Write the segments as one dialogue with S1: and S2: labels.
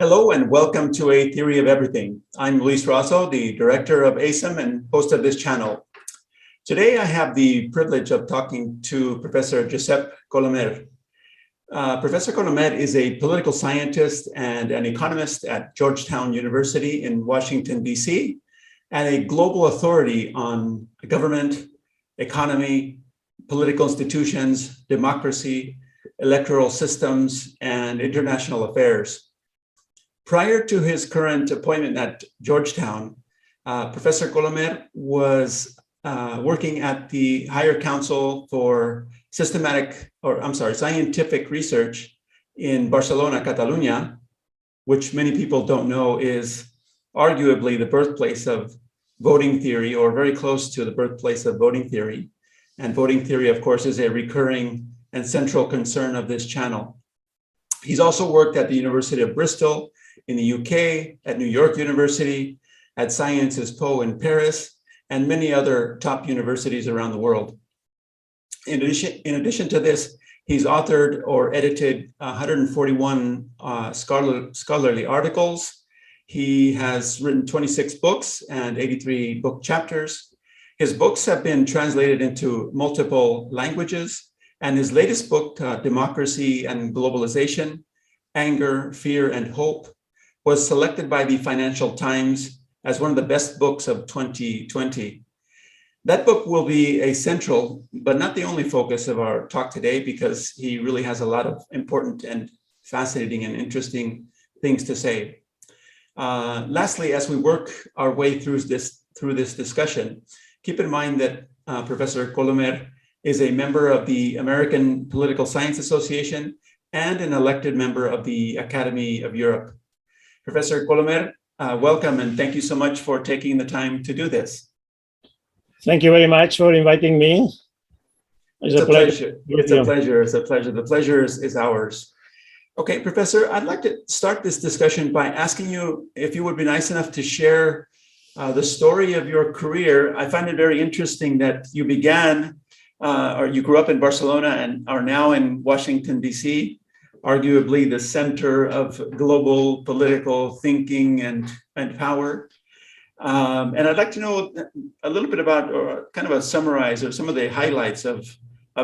S1: Hello and welcome to A Theory of Everything. I'm Luis Razo, the director of ASEM and host of this channel. Today I have the privilege of talking to Professor Josep Colomer. Professor Colomer is a political scientist and an economist at Georgetown University in Washington, D.C., and a global authority on government, economy, political institutions, democracy, electoral systems, and international affairs. Prior to his current appointment at Georgetown, Professor Colomer was working at the Higher Council for Scientific Research in Barcelona, Catalunya, which many people don't know is arguably the birthplace of voting theory, or very close to the birthplace of voting theory. And voting theory, of course, is a recurring and central concern of this channel. He's also worked at the University of Bristol in the UK, at New York University, at Sciences Po in Paris, and many other top universities around the world. In addition to this, he's authored or edited 141 scholarly articles. He has written 26 books and 83 book chapters. His books have been translated into multiple languages, and his latest book, Democracy and Globalization, Anger, Fear, and Hope, was selected by the Financial Times as one of the best books of 2020. That book will be a central, but not the only focus of our talk today, because he really has a lot of important and fascinating and interesting things to say. Lastly, as we work our way through this discussion, keep in mind that Professor Colomer is a member of the American Political Science Association and an elected member of the Academy of Europe. Professor Colomer, welcome, and thank you so much for taking the time to do this.
S2: Thank you very much for inviting me.
S1: It's a pleasure. It's a pleasure. It's a pleasure. The pleasure is ours. Okay, Professor, I'd like to start this discussion by asking you if you would be nice enough to share the story of your career. I find it very interesting that you began, or you grew up in Barcelona and are now in Washington, D.C., arguably the center of global political thinking and power. And I'd like to know a little bit about, or kind of a summarize, or some of the highlights of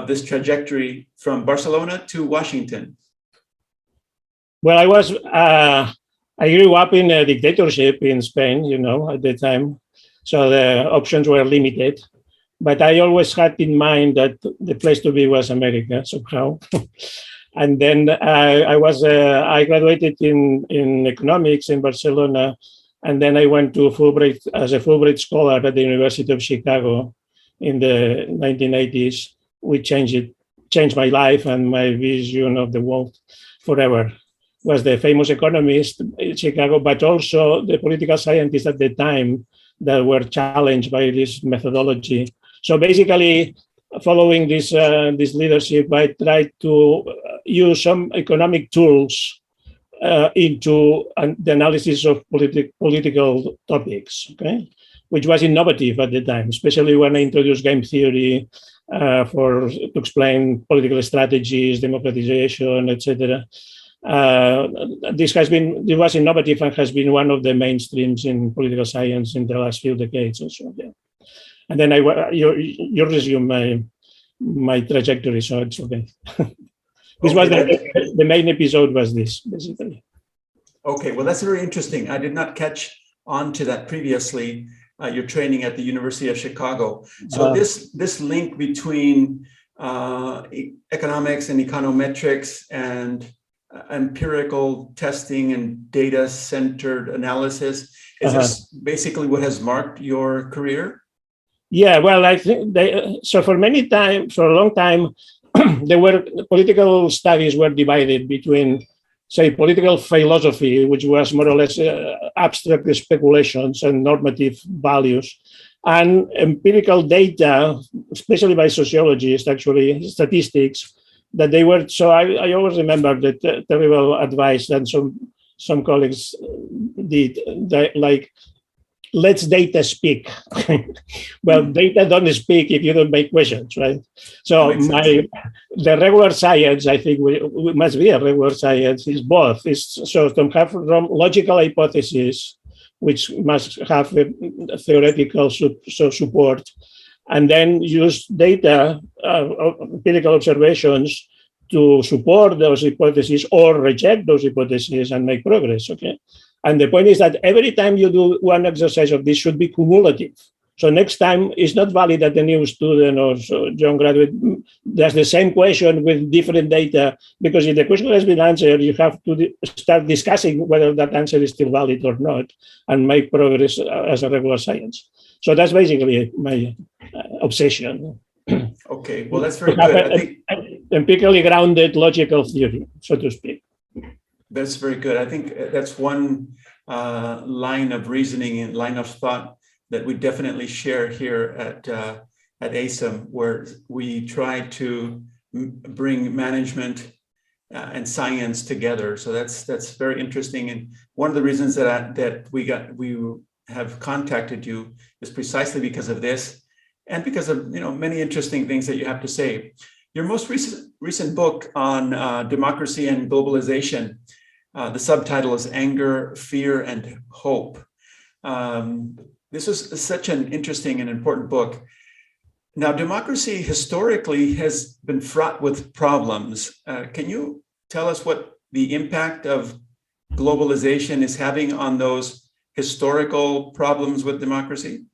S1: this trajectory from Barcelona to Washington.
S2: Well, I grew up in a dictatorship in Spain, at the time. So the options were limited. But I always had in mind that the place to be was America somehow. And then I graduated in economics in Barcelona, and then I went to Fulbright as a Fulbright scholar at the University of Chicago in the 1980s, which changed my life and my vision of the world forever. Was the famous economist in Chicago, but also the political scientists at the time that were challenged by this methodology. So basically, following this leadership, I tried to use some economic tools into the analysis of political topics, okay? Which was innovative at the time, especially when I introduced game theory to explain political strategies, democratization, etc. This was innovative and has been one of the mainstreams in political science in the last few decades or so. Yeah. And then you resume my trajectory, so it's okay. This was the main episode was this, basically.
S1: Okay, well, that's very interesting. I did not catch on to that previously, your training at the University of Chicago. So this link between economics and econometrics and empirical testing and data-centered analysis, is this basically what has marked your career?
S2: Yeah, well, I think for a long time, political studies were divided between, say, political philosophy, which was more or less abstract speculations and normative values, and empirical data, especially by sociologists, actually, statistics, that they were. So I always remember the terrible advice that some colleagues did, like let's data speak. Well, data don't speak if you don't make questions, right? So the regular science, I think we must be a regular science, is both. So to have logical hypotheses, which must have a theoretical support, and then use data, empirical observations to support those hypotheses or reject those hypotheses and make progress, okay? And the point is that every time you do one exercise of this should be cumulative. So next time it's not valid that the new student or young graduate does the same question with different data, because if the question has been answered, you have to start discussing whether that answer is still valid or not and make progress as a regular science. So that's basically my obsession.
S1: Okay, well, that's very good. I think
S2: empirically grounded logical theory, so to speak.
S1: That's very good. I think that's one line of reasoning and line of thought that we definitely share here at ASIM, where we try to bring management and science together. So that's very interesting. And one of the reasons that we have contacted you is precisely because of this, and because of many interesting things that you have to say. Your most recent book on democracy and globalization, the subtitle is Anger, Fear, and Hope. This is such an interesting and important book. Now, democracy historically has been fraught with problems. Can you tell us what the impact of globalization is having on those historical problems with democracy?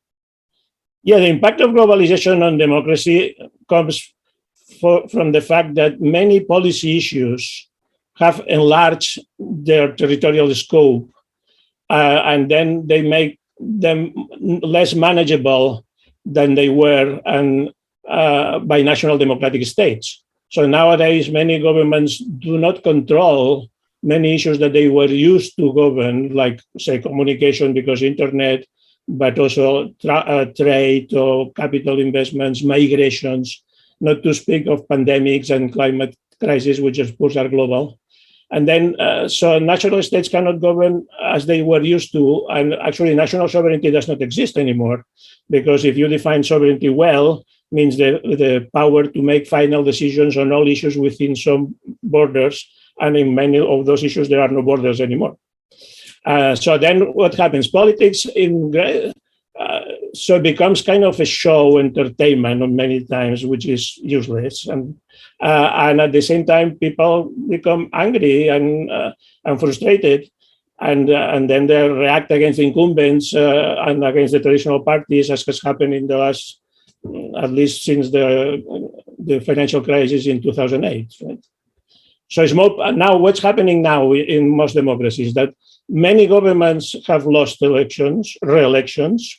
S2: Yeah, the impact of globalization on democracy comes from the fact that many policy issues have enlarged their territorial scope, and then they make them less manageable than they were by national democratic states. So nowadays, many governments do not control many issues that they were used to govern, like, say, communication because internet, but also trade or capital investments, migrations, not to speak of pandemics and climate crisis, which of course are global. And then, so national states cannot govern as they were used to. And actually, national sovereignty does not exist anymore, because if you define sovereignty well, means the power to make final decisions on all issues within some borders. And in many of those issues, there are no borders anymore. So then what happens? Politics so it becomes kind of a show entertainment many times, which is useless. And at the same time, people become angry and frustrated. And then they react against incumbents and against the traditional parties, as has happened in the last, at least since the financial crisis in 2008. Right? So it's more, now what's happening now in most democracies that many governments have lost re-elections.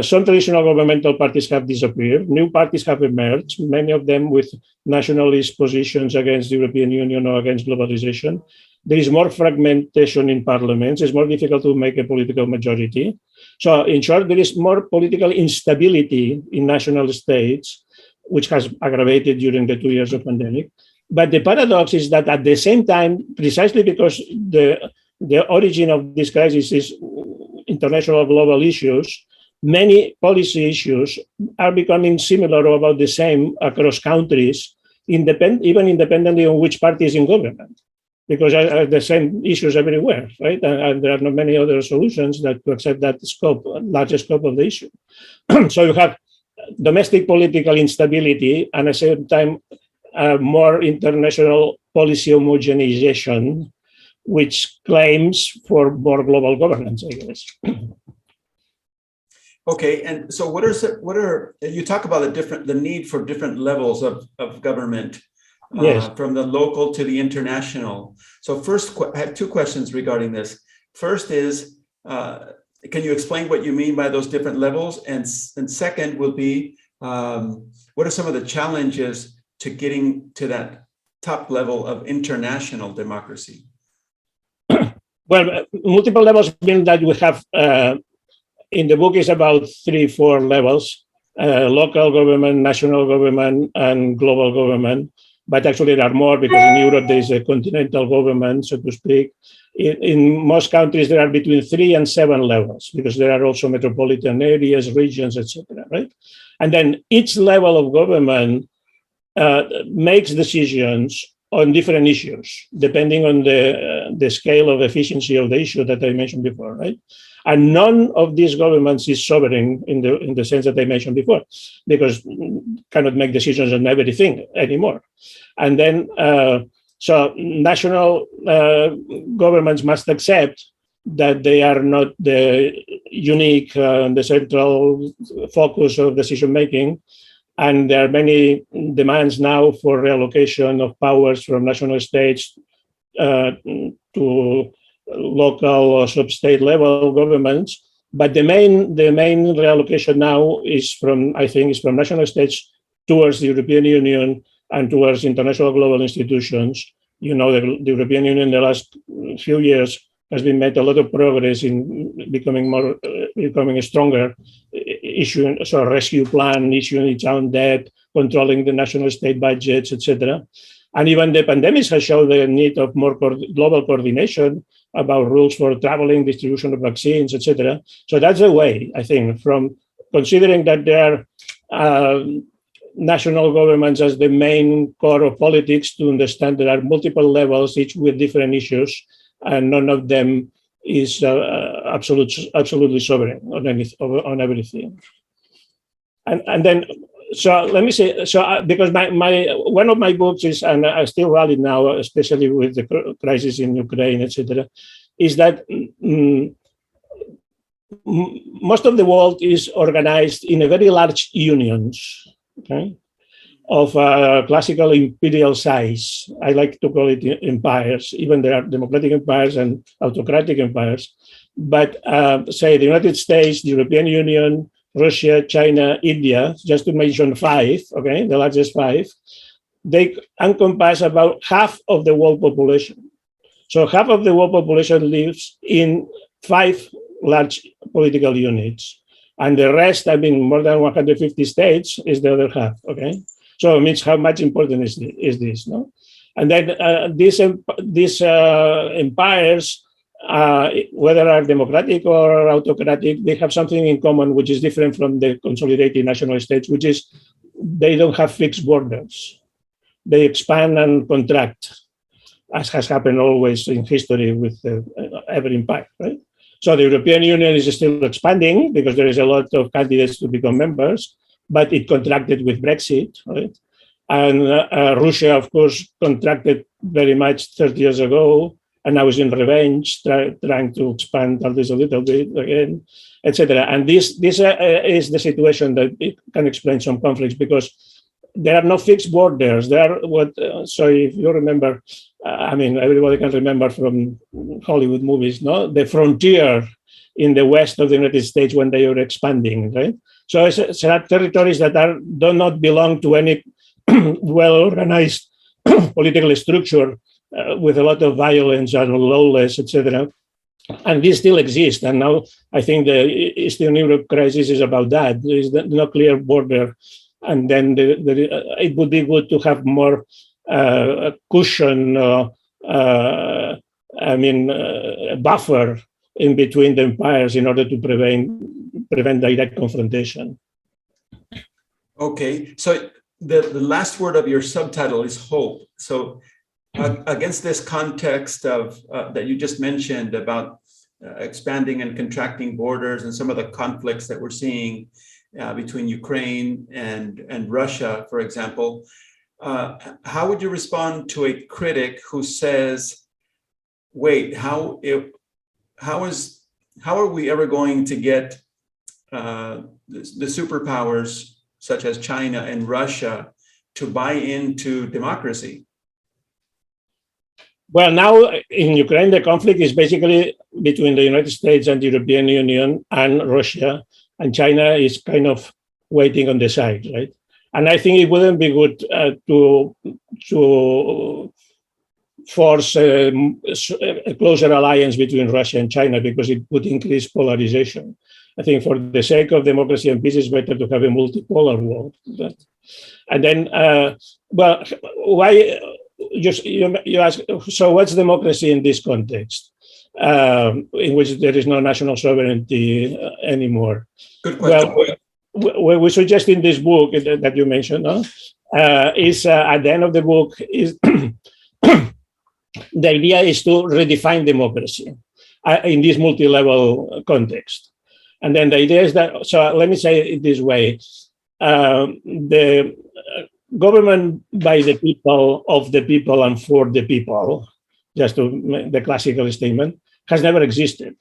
S2: Some traditional governmental parties have disappeared. New parties have emerged, many of them with nationalist positions against the European Union or against globalization. There is more fragmentation in parliaments. It's more difficult to make a political majority. So in short, there is more political instability in national states, which has aggravated during the 2 years of pandemic. But the paradox is that at the same time, precisely because the origin of this crisis is international global issues, many policy issues are becoming similar or about the same across countries, even independently on which party is in government, because the same issues everywhere, right? And there are not many other solutions that to accept that scope, larger scope of the issue. So you have domestic political instability and at the same time, more international policy homogenization, which claims for more global governance, I guess.
S1: Okay, and so what are you talk about the need for different levels of government,
S2: yes,
S1: from the local to the international. So first, I have two questions regarding this. First is, can you explain what you mean by those different levels? And second will be, what are some of the challenges to getting to that top level of international democracy?
S2: Well, multiple levels mean that we have, in the book is about 3-4 levels, local government, national government, and global government. but actually there are more because in Europe there is a continental government, so to speak. In most countries there are between 3 and 7 levels because there are also metropolitan areas, regions, etc. Right, and then each level of government makes decisions on different issues depending on the scale of efficiency of the issue that I mentioned before, right? And none of these governments is sovereign in the sense that I mentioned before, because cannot make decisions on everything anymore. And then, so national governments must accept that they are not the unique, the central focus of decision making. And there are many demands now for reallocation of powers from national states to local or sub-state level governments. But the main reallocation now is from national states towards the European Union and towards international global institutions. You know, the European Union in the last few years has been made a lot of progress in becoming a stronger, issuing a rescue plan, issuing its own debt, controlling the national state budgets, etc. And even the pandemic has shown the need of more global coordination about rules for traveling, distribution of vaccines, etc. So that's the way, I think, from considering that there are national governments as the main core of politics to understand there are multiple levels, each with different issues, and none of them is absolutely sovereign on everything. And then, so let me say, because my one of my books is, and still valid now, especially with the crisis in Ukraine, etc., is that most of the world is organized in a very large unions, okay, of classical imperial size. I like to call it empires. Even there are democratic empires and autocratic empires. But say the United States, the European Union, Russia, China, India, just to mention 5, okay, the largest 5, they encompass about half of the world population. So half of the world population lives in 5 large political units. And the rest, I mean, more than 150 states is the other half, okay? So it means how much important is this, no? And then these empires, whether are democratic or autocratic, they have something in common which is different from the consolidated national states, which is they don't have fixed borders. They expand and contract, as has happened always in history with every empire, right? So the European Union is still expanding because there is a lot of candidates to become members, but it contracted with Brexit, right? And Russia, of course, contracted very much 30 years ago, and now is in revenge, trying to expand this a little bit again, etc. And this is the situation that it can explain some conflicts because there are no fixed borders. There are so if you remember, I mean, everybody can remember from Hollywood movies, no? The frontier in the west of the United States when they were expanding, right? So there are territories that do not belong to any well-organized political structure with a lot of violence and lawless, etc. And these still exist. And now I think the Eastern Europe crisis is about that. There is no clear border. And then it would be good to have more cushion, a buffer in between the empires in order to prevent direct confrontation.
S1: Okay, so the last word of your subtitle is hope. So against this context of that you just mentioned about expanding and contracting borders and some of the conflicts that we're seeing between Ukraine and Russia, for example, how would you respond to a critic who says, wait, how are we ever going to get the superpowers such as China and Russia to buy into democracy?
S2: Well, now in Ukraine, the conflict is basically between the United States and the European Union and Russia, and China is kind of waiting on the side, right? And I think it wouldn't be good to force a closer alliance between Russia and China because it would increase polarization. I think for the sake of democracy and peace, it's better to have a multipolar world. And then Well, why you ask? So, what's democracy in this context, in which there is no national sovereignty anymore?
S1: Good question.
S2: Well, we suggest in this book that you mentioned, is at the end of the book is the idea is to redefine democracy in this multi-level context. And then the idea is that, so let me say it this way, the government by the people, of the people, and for the people, just to make the classical statement, has never existed.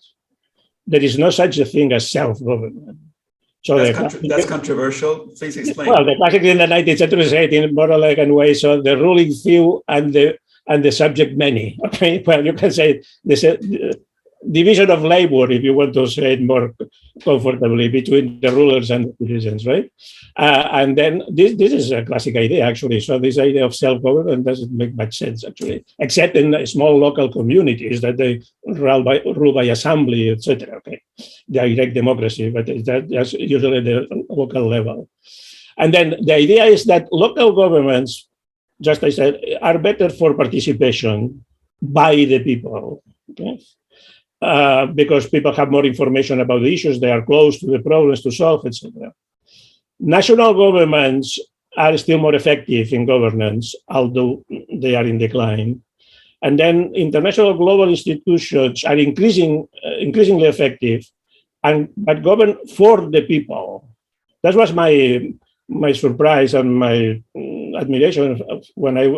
S2: There is no such a thing as self-government. So
S1: that's controversial. Please explain.
S2: Well, the classic in the 19th century said in more or less a way, so the ruling few and the subject many. Okay, well, you can say this division of labor, if you want to say it more comfortably, between the rulers and the citizens, right? And then this is a classic idea, actually. So this idea of self-government doesn't make much sense, actually, except in small local communities that they rule by assembly, etc. Okay, direct democracy, but that's usually the local level. And then the idea is that local governments, just as I said, are better for participation by the people. Okay? Because people have more information about the issues, they are close to the problems to solve, etc. National governments are still more effective in governance, although they are in decline. And then international global institutions are increasingly effective, but govern for the people. That was my surprise and my admiration when I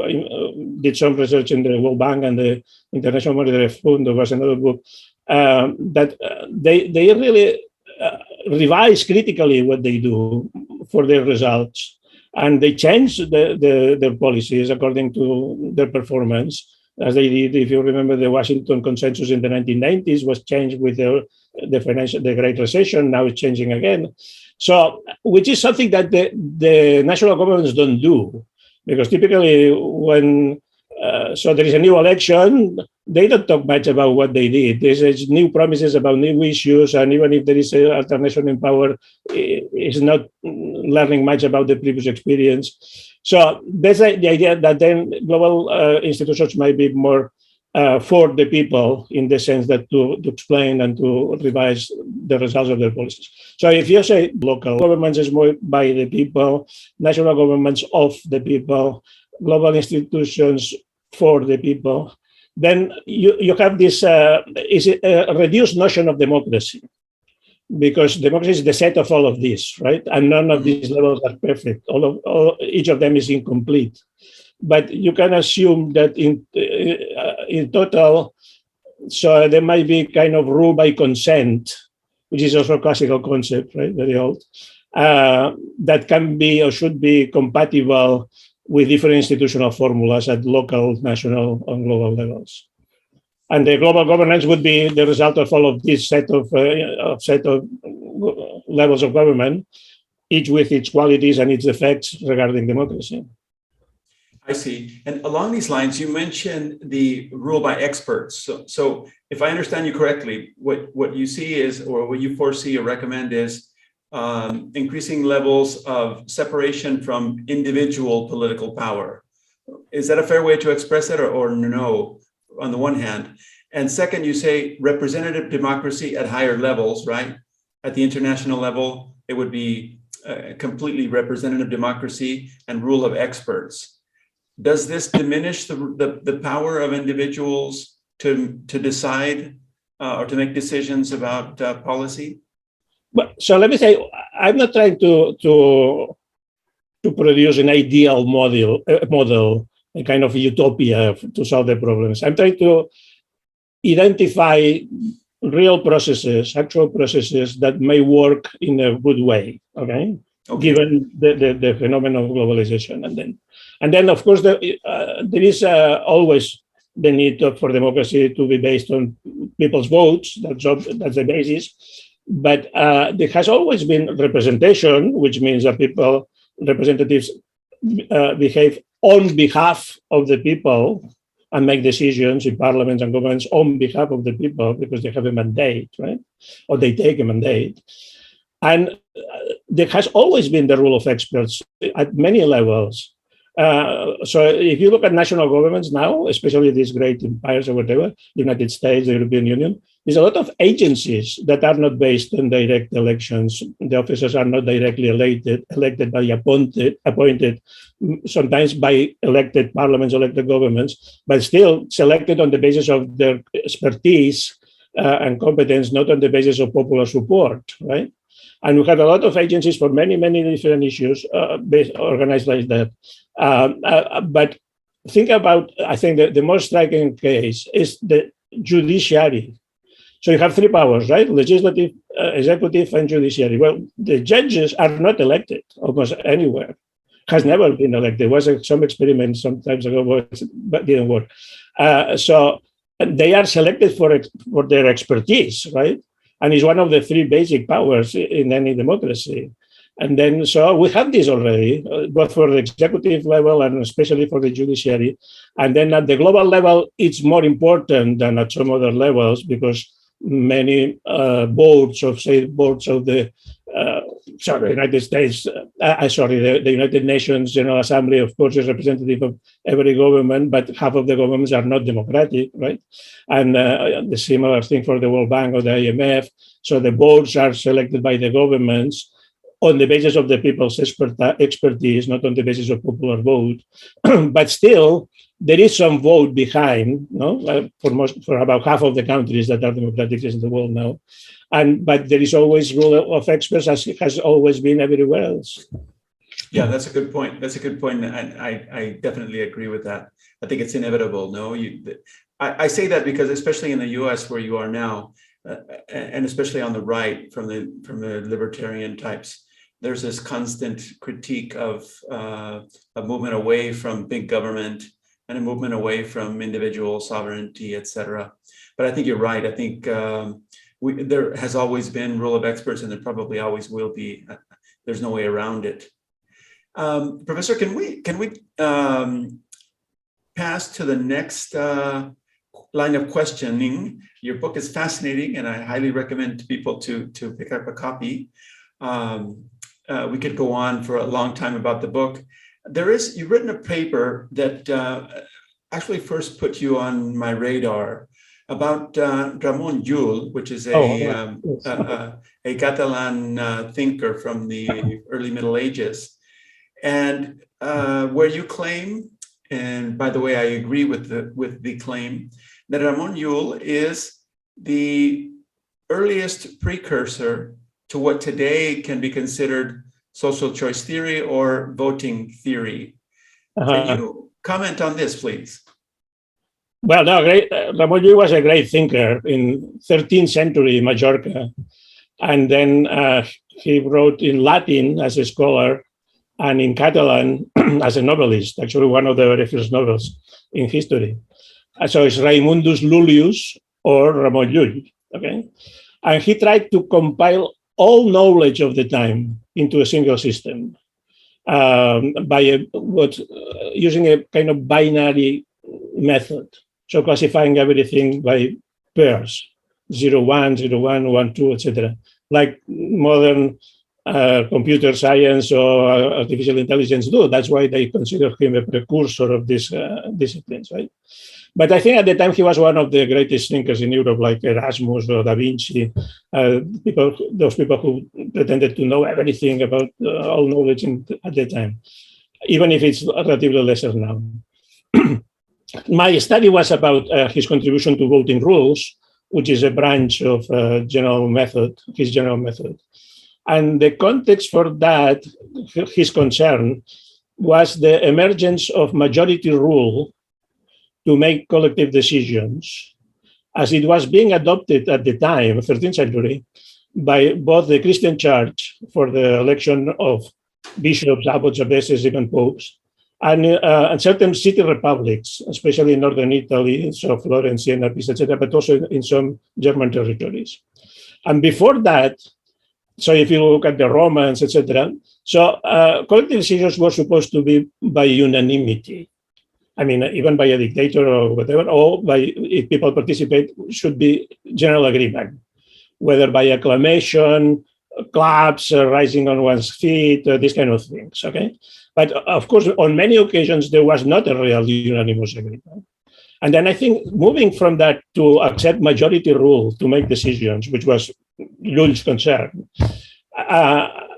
S2: did some research in the World Bank and the International Monetary Fund. There was another book that they really revise critically what they do for their results, and they change their policies according to their performance, as they did. If you remember, the Washington Consensus in the 1990s was changed with the Great Recession. Now it's changing again. So, which is something that the national governments don't do, because typically when so there is a new election, they don't talk much about what they did. There's new promises about new issues, and even if there is an alternation in power, is not learning much about the previous experience. So that's the idea that then global institutions might be more for the people, in the sense that to explain and to revise the results of their policies. So if you say local governments is more by the people, national governments of the people, global institutions for the people, then you have this reduced notion of democracy, because democracy is the set of all of this, right? And none of these levels are perfect. Each of them is incomplete. But you can assume that in total, so there might be kind of rule by consent, which is also a classical concept, right? Very old, that can be or should be compatible with different institutional formulas at local, national, and global levels. And the global governance would be the result of all of this set of levels of government, each with its qualities and its effects regarding democracy.
S1: I see. And along these lines, you mentioned the rule by experts. So if I understand you correctly, what you see is, or what you foresee or recommend is increasing levels of separation from individual political power. Is that a fair way to express it, or no, on the one hand? And second, you say representative democracy at higher levels, right? At the international level, it would be completely representative democracy and rule of experts. Does this diminish the power of individuals to decide or to make decisions about policy?
S2: Well, so let me say, I'm not trying to produce an ideal model, a kind of utopia to solve the problems. I'm trying to identify real processes, actual processes that may work in a good way. Okay. Given the phenomenon of globalization, and then of course there is always the need for democracy to be based on people's votes. That's the basis. But there has always been representation, which means that representatives behave on behalf of the people and make decisions in parliaments and governments on behalf of the people, because they have a mandate, right? Or they take a mandate. And there has always been the rule of experts at many levels. So if you look at national governments now, especially these great empires or whatever, the United States, the European Union, there's a lot of agencies that are not based on direct elections. The officers are not directly elected by appointed, sometimes by elected parliaments, elected governments, but still selected on the basis of their expertise and competence, not on the basis of popular support, right? And we had a lot of agencies for many, many different issues organized like that. But think about, I think that the most striking case is the judiciary. So you have three powers, right? Legislative, executive, and judiciary. Well, the judges are not elected almost anywhere. Has never been elected. There was some experiment some times ago, but didn't work. So they are selected for their expertise, right? And it's one of the three basic powers in any democracy. And then, so we have this already, both for the executive level and especially for the judiciary. And then at the global level, it's more important than at some other levels because many boards of the United States, the United Nations General Assembly, of course, is representative of every government, but half of the governments are not democratic, right? And the similar thing for the World Bank or the IMF. So the boards are selected by the governments on the basis of the people's expertise, not on the basis of popular vote. But still, there is some vote behind, no? For about half of the countries that are democratic in the world now. But there is always rule of experts, as it has always been everywhere else.
S1: Yeah, that's a good point. That's a good point. And I definitely agree with that. I think it's inevitable. No, I say that because especially in the US where you are now, and especially on the right from the libertarian types, there's this constant critique of a movement away from big government and a movement away from individual sovereignty, et cetera. But I think you're right. I think there has always been rule of experts, and there probably always will be. There's no way around it. Professor, can we pass to the next line of questioning? Your book is fascinating, and I highly recommend people to pick up a copy. We could go on for a long time about the book. You've written a paper that actually first put you on my radar about Ramón Llull, which is a Catalan thinker from the early Middle Ages, and where you claim, and by the way, I agree with the claim, that Ramón Llull is the earliest precursor to what today can be considered social choice theory or voting theory. Can you comment on this, please?
S2: Well, no, Ramón Llull was a great thinker in 13th century Mallorca. And then he wrote in Latin as a scholar and in Catalan as a novelist, actually one of the very first novels in history. So it's Raimundus Lullius or Ramón Llull, okay? And he tried to compile all knowledge of the time into a single system by using a kind of binary method. So classifying everything by pairs, 0, 1, 0, 1, 1, 2, etc. Like modern computer science or artificial intelligence do. That's why they consider him a precursor of these disciplines, right? But I think at the time he was one of the greatest thinkers in Europe, like Erasmus or Da Vinci, those people who pretended to know everything about all knowledge at the time, even if it's relatively lesser now. My study was about his contribution to voting rules, which is a branch of his general method. And the context for that, his concern, was the emergence of majority rule to make collective decisions, as it was being adopted at the time, 13th century, by both the Christian Church for the election of bishops, abbots, abbesses, even popes, and certain city republics, especially in northern Italy, so Florence, Siena, Pisa, etc., but also in some German territories. And before that, so if you look at the Romans, etc., so collective decisions were supposed to be by unanimity. I mean, even by a dictator or whatever, or if people participate, should be general agreement, whether by acclamation, claps, rising on one's feet, these kind of things, okay? But of course, on many occasions, there was not a real unanimous agreement. And then I think moving from that to accept majority rule to make decisions, which was Llull's concern,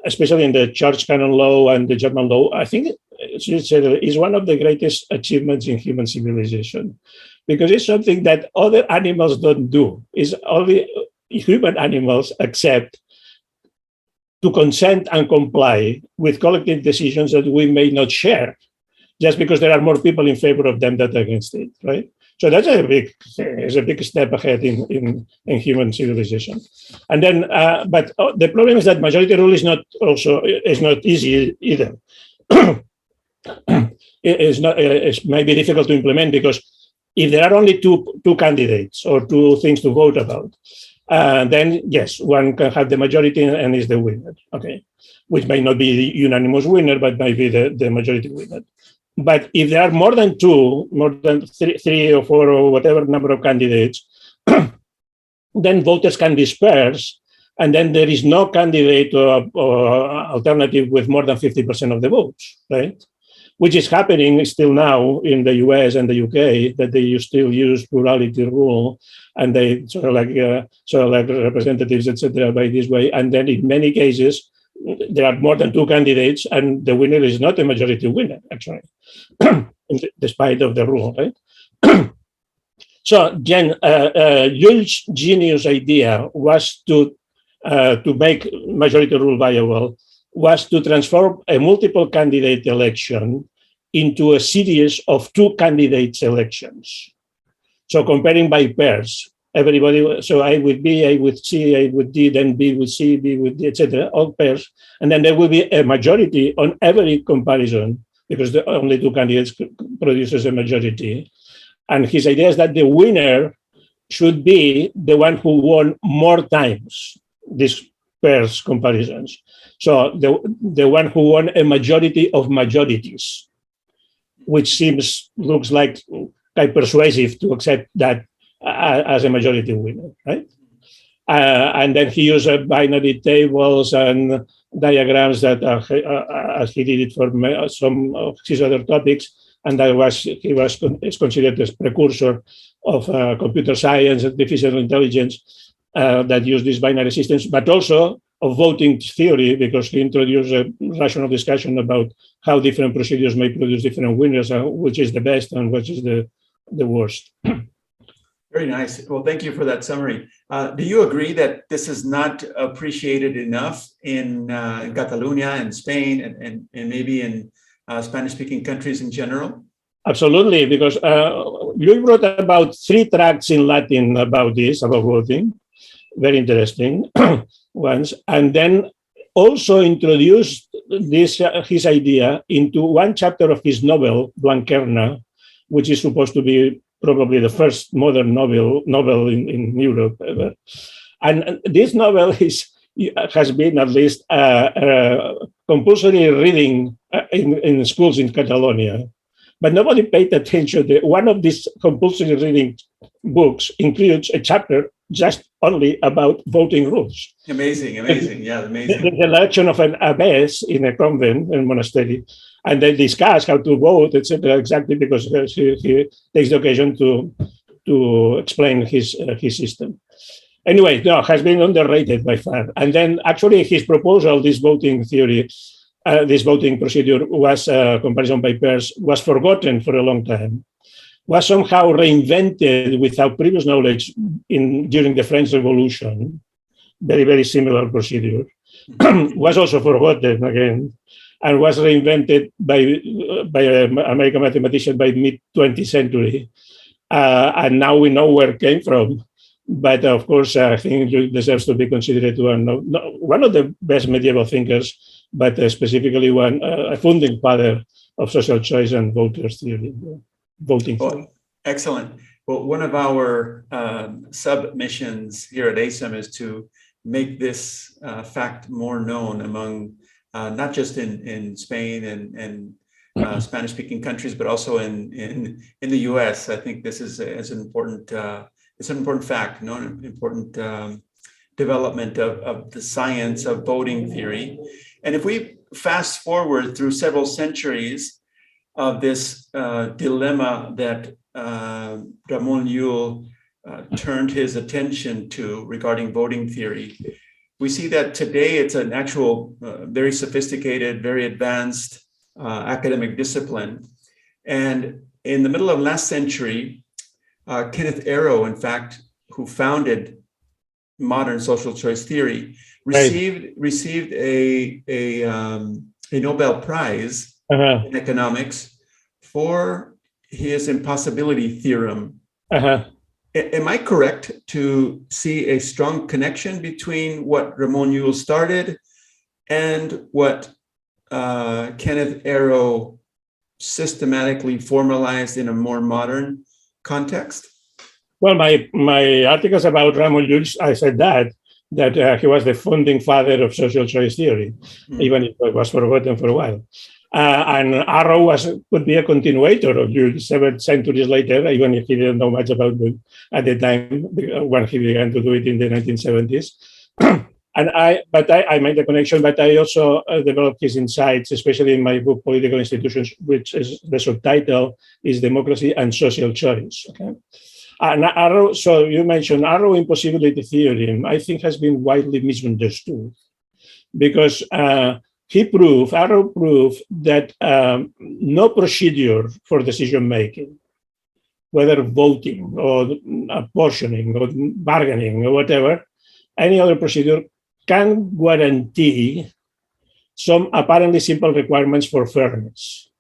S2: especially in the church canon law and the German law, I think is one of the greatest achievements in human civilization, because it's something that other animals don't do. It's only human animals accept to consent and comply with collective decisions that we may not share, just because there are more people in favor of them than against it, right? So that's a big step ahead in human civilization. And then, but the problem is that majority rule is not easy either. It may be difficult to implement, because if there are only two candidates or two things to vote about, then yes, one can have the majority and is the winner, okay, which may not be the unanimous winner, but might be the majority winner. But if there are more than two, more than three or four or whatever number of candidates, then voters can disperse, and then there is no candidate or alternative with more than 50% of the votes, right? Which is happening still now in the US and the UK, that they still use plurality rule, and they sort of like representatives, etc. by this way. And then in many cases, there are more than two candidates, and the winner is not a majority winner, actually, despite of the rule, right? So, Jen, Llull's genius idea was to make majority rule viable, was to transform a multiple candidate election into a series of two candidates elections. So comparing by pairs, everybody, so A with B, A with C, A with D, then B with C, B with D, etc., all pairs. And then there will be a majority on every comparison, because the only two candidates produces a majority. And his idea is that the winner should be the one who won more times these pairs comparisons. So the one who won a majority of majorities, which looks like quite persuasive to accept that as a majority winner, right? And then he used binary tables and diagrams that as he did it for some of his other topics, and is considered as precursor of computer science, artificial intelligence, that use these binary systems, but also of voting theory, because he introduced a rational discussion about how different procedures may produce different winners, which is the best and which is the worst.
S1: Very nice. Well, thank you for that summary. Do you agree that this is not appreciated enough in Catalonia and Spain and maybe in Spanish-speaking countries in general?
S2: Absolutely, because Llull wrote about 3 tracts in Latin about this, about voting. Very interesting ones. And then also introduced his idea into one chapter of his novel, Blanquerna, which is supposed to be probably the first modern novel in Europe ever. And this novel has been at least compulsory reading in schools in Catalonia. But nobody paid attention. One of these compulsory reading books includes a chapter just only about voting rules.
S1: Amazing, yeah, amazing.
S2: The election of an abbess in a convent, in monastery, and they discuss how to vote, etc. Exactly because he takes the occasion to explain his system. Anyway, no, has been underrated by far. And then actually his proposal, this voting theory, this voting procedure was comparison by pairs, was forgotten for a long time, was somehow reinvented without previous knowledge during the French Revolution. Very, very similar procedure. Was also forgotten again, and was reinvented by an American mathematician by mid-20th century. And now we know where it came from. But of course, I think it deserves to be considered one of the best medieval thinkers, but specifically a founding father of social choice and voters theory, voting theory.
S1: Excellent. Well, one of our sub-missions here at ASIM is to make this fact more known among not just in Spain and Spanish-speaking countries, but also in the U.S. I think this is an important fact, an important development of the science of voting theory. And if we fast forward through several centuries of this dilemma that Ramón Llull turned his attention to regarding voting theory, we see that today it's an actual very sophisticated, very advanced academic discipline. And in the middle of last century, Kenneth Arrow, in fact, who founded modern social choice theory, received a Nobel Prize in economics for his impossibility theorem. Am I correct to see a strong connection between what Ramón Llull started and what Kenneth Arrow systematically formalized in a more modern context?
S2: Well, my articles about Ramón Llull, I said that he was the founding father of social choice theory, even if it was forgotten for a while. And Arrow could be a continuator of Llull 7 centuries later, even if he didn't know much about it at the time when he began to do it in the 1970s. But I made the connection, but I also developed his insights, especially in my book, Political Institutions, which is the subtitle is Democracy and Social Choice. Okay? And Arrow, so you mentioned Arrow impossibility theorem, I think has been widely misunderstood because Arrow proved that no procedure for decision making, whether voting or apportioning or bargaining or whatever, any other procedure can guarantee some apparently simple requirements for fairness.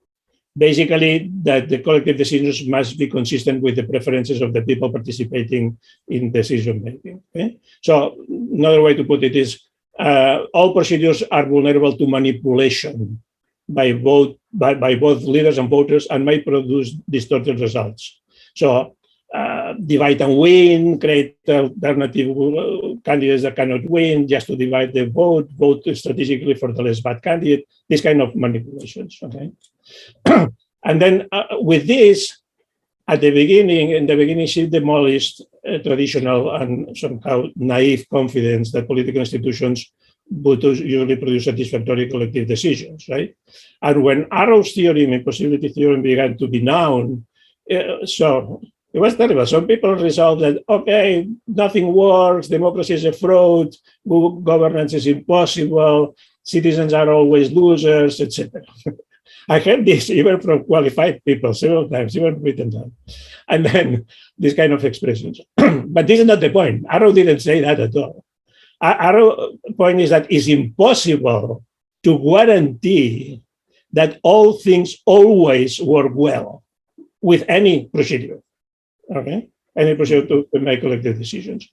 S2: Basically, that the collective decisions must be consistent with the preferences of the people participating in decision making. Okay? So another way to put it is all procedures are vulnerable to manipulation by both leaders and voters and may produce distorted results. So divide and win, create alternative candidates that cannot win just to divide the vote strategically for the less bad candidate, this kind of manipulations, okay? And then with this, in the beginning, she demolished traditional and somehow naive confidence that political institutions would usually produce satisfactory collective decisions, right? And when Arrow's theorem, impossibility theorem, began to be known, so it was terrible. Some people resolved that, okay, nothing works, democracy is a fraud, governance is impossible, citizens are always losers, etc. I heard this even from qualified people several times, even written down. And then these kind of expressions. But this is not the point. Arrow didn't say that at all. Arrow's point is that it's impossible to guarantee that all things always work well with any procedure, okay? Any procedure to make collective decisions.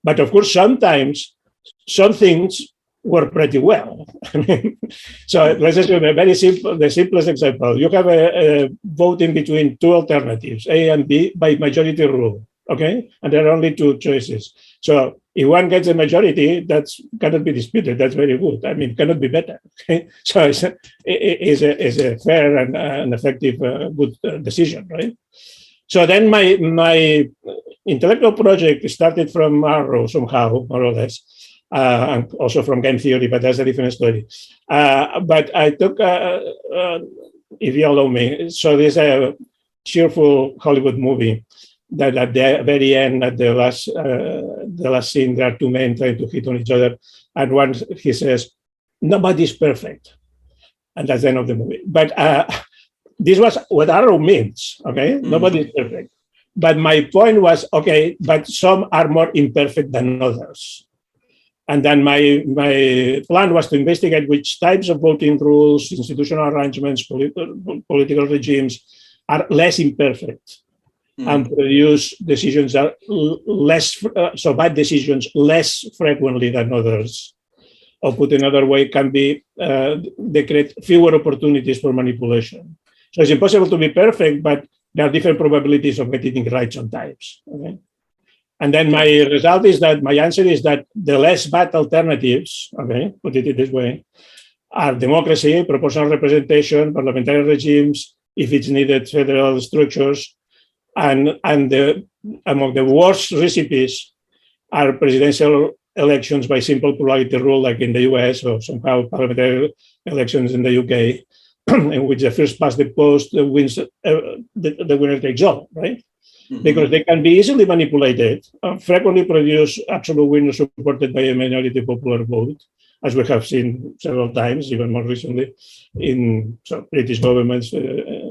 S2: But of course, sometimes some things work pretty well. So let's assume the simplest example. You have a voting between two alternatives, A and B, by majority rule, okay? And there are only two choices. So if one gets a majority, that cannot be disputed. That's very good. I mean, cannot be better. Okay? So it's a fair and effective good decision, right? So then my intellectual project started from Arrow somehow, more or less. And also from game theory, but that's a different story. But I took, if you allow me, so there's a cheerful Hollywood movie that at the very end, at the last scene, there are two men trying to hit on each other, and one he says, "Nobody's perfect," and that's the end of the movie. But this was what Arrow means. Okay, nobody's perfect. But my point was, okay, but some are more imperfect than others. And then my plan was to investigate which types of voting rules, institutional arrangements, political regimes are less imperfect and produce decisions that less, so bad decisions less frequently than others. Or put another way, can be, they create fewer opportunities for manipulation. So it's impossible to be perfect, but there are different probabilities of getting it right sometimes. Okay? And then my result is that my answer is that the less bad alternatives, okay, put it this way, are democracy, proportional representation, parliamentary regimes, if it's needed, federal structures, and among the worst recipes are presidential elections by simple plurality rule, like in the US, or somehow parliamentary elections in the UK, in which the first past the post wins, the winner takes all, right? Mm-hmm. Because they can be easily manipulated, frequently produce absolute winners supported by a minority popular vote, as we have seen several times, even more recently, in British governments,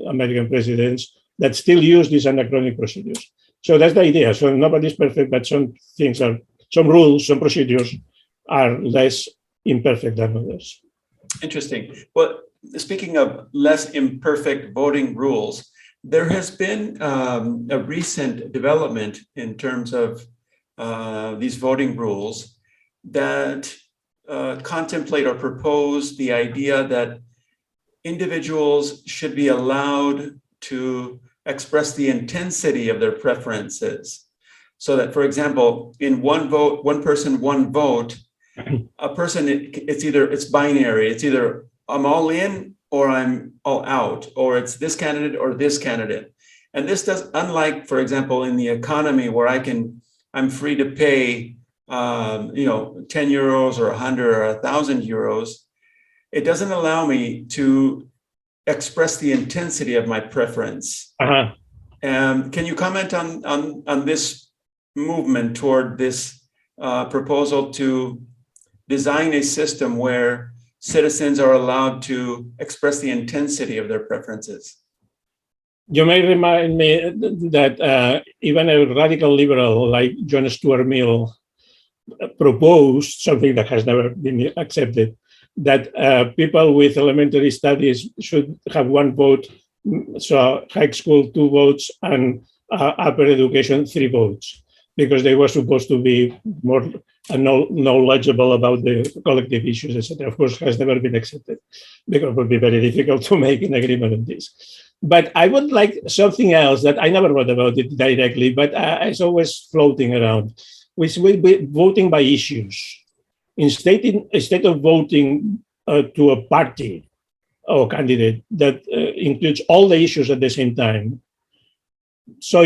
S2: American presidents, that still use these anachronic procedures. So that's the idea. So nobody's perfect, but some things are, some rules, some procedures are less imperfect than others.
S1: Interesting. Well, speaking of less imperfect voting rules, there has been a recent development in terms of these voting rules that contemplate or propose the idea that individuals should be allowed to express the intensity of their preferences. So that, for example, in one vote, one person, one vote, a person, it's binary. It's either I'm all in or I'm all out, or it's this candidate or this candidate. And this does, unlike, for example, in the economy where I'm free to pay 10 euros or 100 or 1,000 euros, it doesn't allow me to express the intensity of my preference.
S2: Uh-huh.
S1: Can you comment on this movement toward this proposal to design a system where citizens are allowed to express the intensity of their preferences?
S2: You may remind me that even a radical liberal like John Stuart Mill proposed something that has never been accepted, that people with elementary studies should have one vote, so high school 2 votes, and upper education 3 votes, because they were supposed to be more knowledgeable about the collective issues, etc. Of course, has never been accepted, because it would be very difficult to make an agreement on this. But I would like something else that I never wrote about it directly, but it's always floating around, which will be voting by issues. Instead of voting to a party or candidate that includes all the issues at the same time. So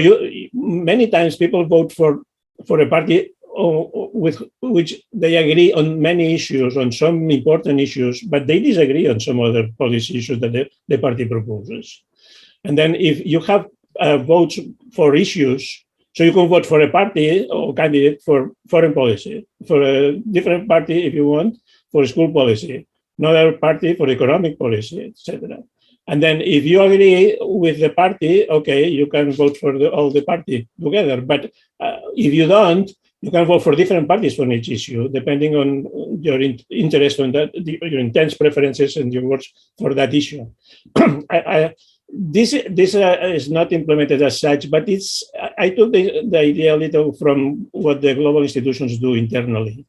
S2: many times people vote for a party with which they agree on many issues, on some important issues, but they disagree on some other policy issues that the party proposes. And then if you have votes for issues, so you can vote for a party or candidate for foreign policy, for a different party if you want, for school policy, another party for economic policy, etc. And then if you agree with the party, okay, you can vote for all the party together. But if you don't, you can vote for different parties on each issue, depending on your interest on that, your intense preferences and your votes for that issue. This is not implemented as such, but I took the idea a little from what the global institutions do internally,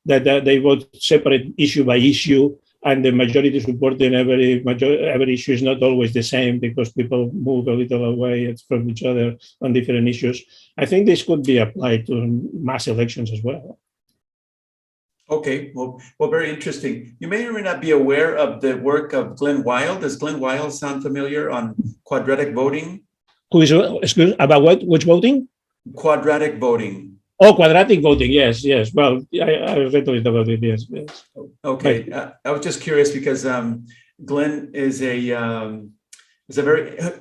S2: that they vote separate issue by issue, and the majority support in every issue is not always the same because people move a little away from each other on different issues. I think this could be applied to mass elections as well.
S1: Okay, well, very interesting. You may or may not be aware of the work of Glenn Wild. Does Glenn Wild sound familiar on quadratic voting?
S2: About what? Which voting?
S1: Quadratic voting.
S2: Oh, quadratic voting. Yes. Well, I read a little about it. Yes.
S1: Okay, I was just curious because Glenn is a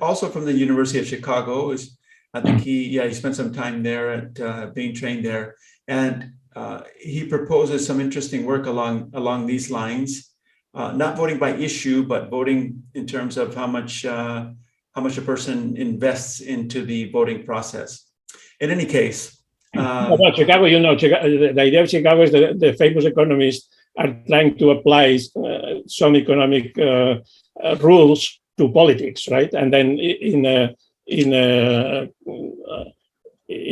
S1: also from the University of Chicago. I think he spent some time there at being trained there, and he proposes some interesting work along these lines, not voting by issue, but voting in terms of how much a person invests into the voting process. In any case,
S2: about Chicago, the idea of Chicago is that the famous economists are trying to apply some economic rules to politics, right? And then in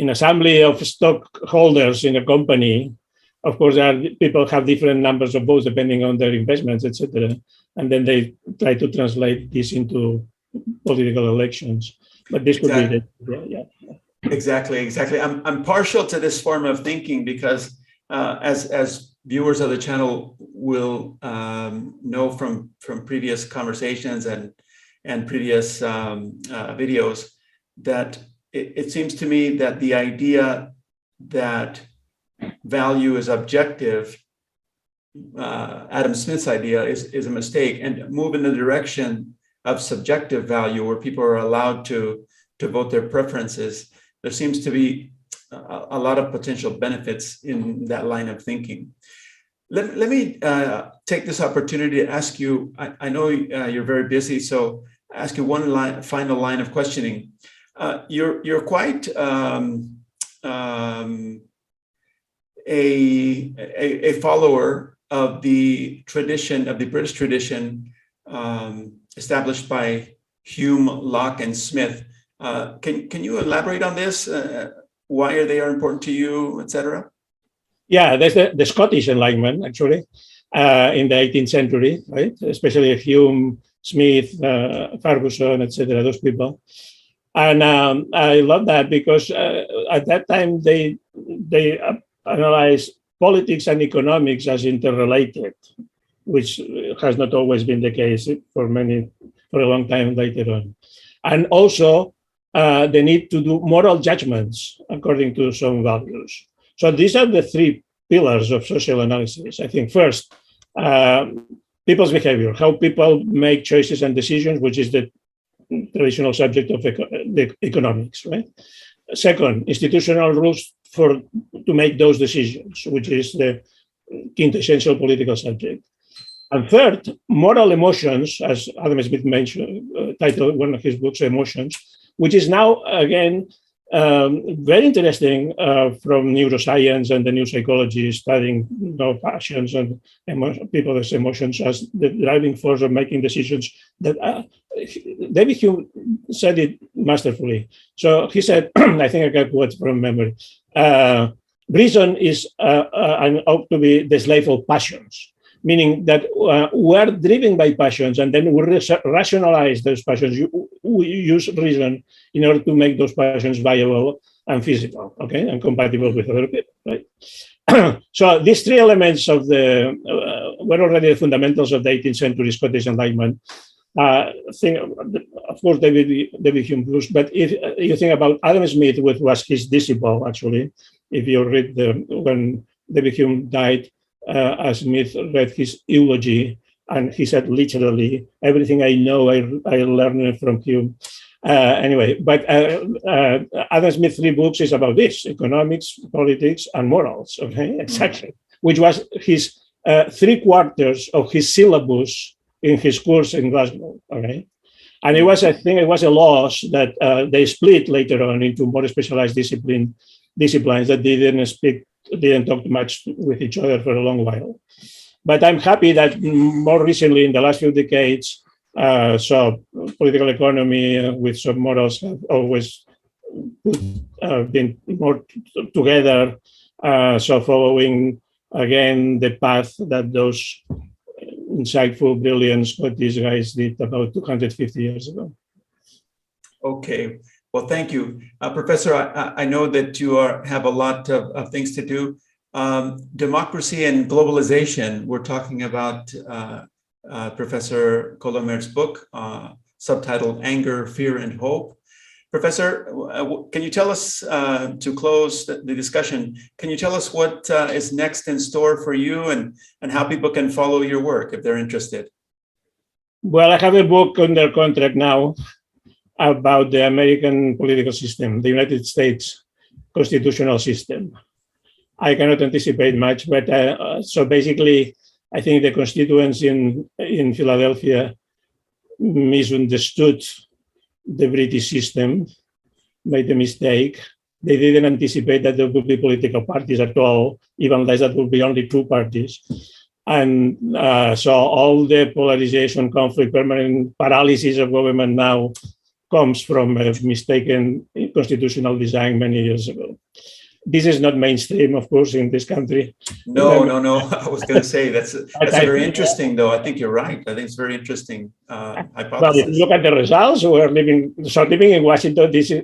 S2: assembly of stockholders in a company, of course, people have different numbers of votes depending on their investments, etc. And then they try to translate this into political elections. But this could be
S1: Exactly. I'm partial to this form of thinking because, as viewers of the channel will know from previous conversations and previous videos, that it seems to me that the idea that value is objective, Adam Smith's idea is a mistake, and move in the direction of subjective value, where people are allowed to vote their preferences, there seems to be a lot of potential benefits in that line of thinking. Let me take this opportunity to ask you, I know you're very busy, so ask you one final line of questioning. You're quite a follower of the tradition, of the British tradition established by Hume, Locke, and Smith. Can you elaborate on this? Why they are important to you, etc.?
S2: Yeah, there's the Scottish Enlightenment, actually, in the 18th century, right? Especially Hume, Smith, Ferguson, etc., those people. And I love that because at that time they analyzed politics and economics as interrelated, which has not always been the case for a long time later on. And also the need to do moral judgments according to some values. So these are the three pillars of social analysis. I think first, people's behavior, how people make choices and decisions, which is the traditional subject of the economics, right? Second, institutional rules to make those decisions, which is the quintessential political subject. And third, moral emotions, as Adam Smith mentioned, titled one of his books, Emotions, which is now, again, very interesting from neuroscience and the new psychology, studying passions and people's emotions as the driving force of making decisions. That David Hume said it masterfully. So he said, I think I can quote from memory, reason is and ought to be the slave of passions, meaning that we're driven by passions and then we rationalize those passions. We use reason in order to make those passions viable and feasible, okay, and compatible with other people, right? So these three elements of were already the fundamentals of the 18th century Scottish Enlightenment. Of course, David Hume Bruce, but if you think about Adam Smith, which was his disciple, actually, if you read when David Hume died, Smith read his eulogy, and he said literally, everything I know, I learned from Hume. Anyway, but Adam Smith's three books is about this: economics, politics, and morals. Okay, exactly, which was his 3/4 of his syllabus in his course in Glasgow. Okay, and it was, I think, it was a loss that they split later on into more specialized disciplines that didn't talk much with each other for a long while. But I'm happy that more recently, in the last few decades, so political economy with some morals have always been more together. So following, again, the path that those insightful, brilliant Scottish guys did about 250 years ago.
S1: Okay. Well, thank you. Professor, I know that you have a lot of things to do. Democracy and globalization, we're talking about Professor Colomer's book, subtitled Anger, Fear, and Hope. Professor, can you tell us, to close the discussion, can you tell us what is next in store for you and how people can follow your work if they're interested?
S2: Well, I have a book under contract now about the American political system, the United States constitutional system. I cannot anticipate much, but so basically, I think the constituents in Philadelphia misunderstood the British system, made a mistake. They didn't anticipate that there would be political parties at all, even less that would be only two parties. And so all the polarization, conflict, permanent paralysis of government now comes from a mistaken constitutional design many years ago. This is not mainstream, of course, in this country.
S1: No. I was going to say that's very interesting, though. I think you're right. I think it's very interesting hypothesis.
S2: Well, if you look at the results, living in Washington, this is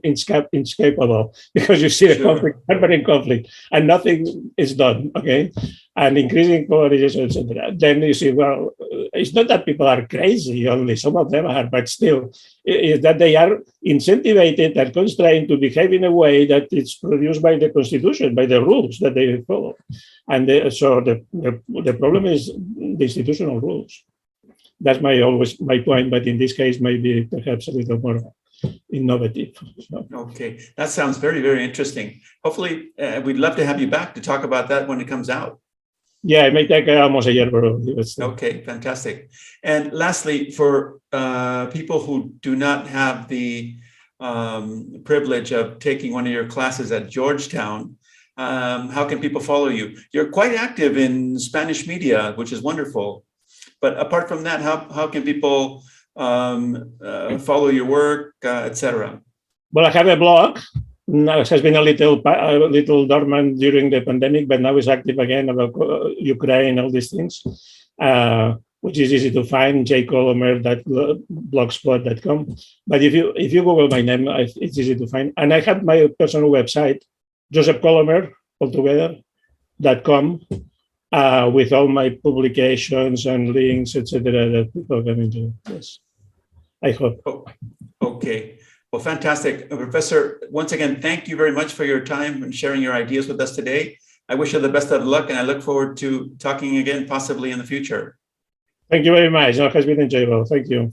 S2: inescapable because you see the conflict, permanent conflict, and nothing is done. Okay, and increasing polarization, etc. Then you see, well, it's not that people are crazy, only some of them are, but still, is that they are incentivized and constrained to behave in a way that it's produced by the Constitution, by the rules that they follow. And so the problem is the institutional rules. That's my point, but in this case, maybe perhaps a little more innovative. So.
S1: Okay, that sounds very, very interesting. Hopefully, we'd love to have you back to talk about that when it comes out.
S2: Yeah, it may take almost a year, bro.
S1: Okay, fantastic. And lastly, for people who do not have the privilege of taking one of your classes at Georgetown, how can people follow you? You're quite active in Spanish media, which is wonderful. But apart from that, how can people follow your work, etc.?
S2: Well, I have a blog. Now it has been a little dormant during the pandemic, but now it's active again about Ukraine, all these things, which is easy to find, jcolomer.blogspot.com. But if you Google my name, it's easy to find. And I have my personal website, Josep Colomer, altogether.com, with all my publications and links, etc. that people can enjoy. Yes, I hope.
S1: Oh, okay. Well, fantastic. Professor, once again, thank you very much for your time and sharing your ideas with us today. I wish you the best of luck, and I look forward to talking again, possibly in the future.
S2: Thank you very much. It has been enjoyable. Thank you.